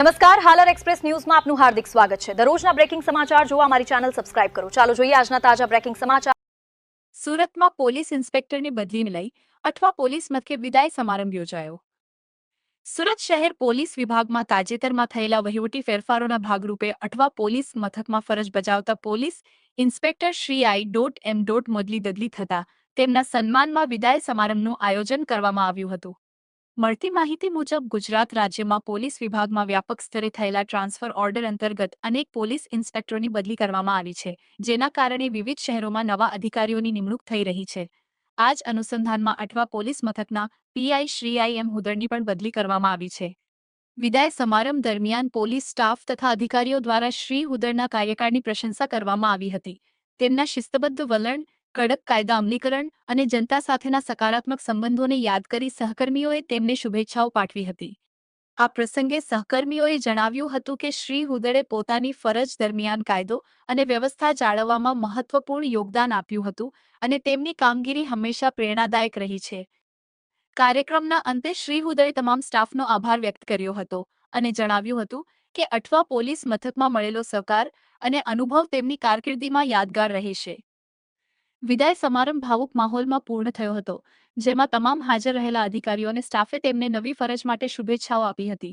નમસ્કાર, હાલર એક્સપ્રેસ ન્યૂઝમાં આપનું હાર્દિક સ્વાગત છે। દરરોજના બ્રેકિંગ સમાચાર જોવા અમારી ચેનલ સબસ્ક્રાઇબ કરો। ચાલો જોઈએ આજના તાજા બ્રેકિંગ સમાચાર। સુરતમાં પોલીસ ઇન્સ્પેક્ટરની બદલીને લઈ અઠવા પોલીસ મથકે વિદાય સમારંભ યોજાયો। સુરત શહેર પોલીસ વિભાગમાં તાજેતરમાં થયેલા વહીવટી ફેરફારોના ભાગરૂપે અઠવા પોલીસ મથકમાં ફરજ બજાવતા પોલીસ ઇન્સ્પેક્ટર શ્રી આઈ.એમ. મોદલી બદલી થતા તેમના સન્માનમાં વિદાય સમારંભનું આયોજન કરવામાં આવ્યું હતું। મળતી માહિતી મુજબ ગુજરાત રાજ્યમાં પોલીસ વિભાગમાં વ્યાપક સ્તરે થયેલા ટ્રાન્સફર ઓર્ડર અંતર્ગત અનેક પોલીસ ઇન્સ્પેક્ટરોની બદલી કરવામાં આવી છે, જેના કારણે વિવિધ શહેરોમાં નવા અધિકારીઓની નિમણૂક થઈ રહી છે। આ જ અનુસંધાનમાં અઠવા પોલીસ મથકના પીઆઈ શ્રી આઈ.એમ. હુદરની પણ બદલી કરવામાં આવી છે। વિદાય સમારંભ દરમિયાન પોલીસ સ્ટાફ તથા અધિકારીઓ દ્વારા શ્રી હુદરના કાર્યકાળની પ્રશંસા કરવામાં આવી હતી। તેમના શિસ્તબદ્ધ વલણ, કડક કાયદા અમલીકરણ અને જનતા સાથેના સકારાત્મક સંબંધોને યાદ કરી સહકર્મીઓએ તેમને શુભેચ્છાઓ પાઠવી હતી। આ પ્રસંગે સહકર્મીઓએ જણાવ્યું હતું કે શ્રી હુદરે પોતાની ફરજ દરમિયાન કાયદો અને વ્યવસ્થા જાળવવામાં મહત્વપૂર્ણ યોગદાન આપ્યું હતું અને તેમની કામગીરી હંમેશા પ્રેરણાદાયક રહી છે। કાર્યક્રમના અંતે શ્રી હુદરે તમામ સ્ટાફનો આભાર વ્યક્ત કર્યો હતો અને જણાવ્યું હતું કે અઠવા પોલીસ મથકમાં મળેલો સહકાર અને અનુભવ તેમની કારકિર્દીમાં યાદગાર રહેશે। વિદાય સમારંભ ભાવુક માહોલમાં પૂર્ણ થયો હતો, જેમાં તમામ હાજર રહેલા અધિકારીઓ અને સ્ટાફે તેમને નવી ફરજ માટે શુભેચ્છાઓ આપી હતી।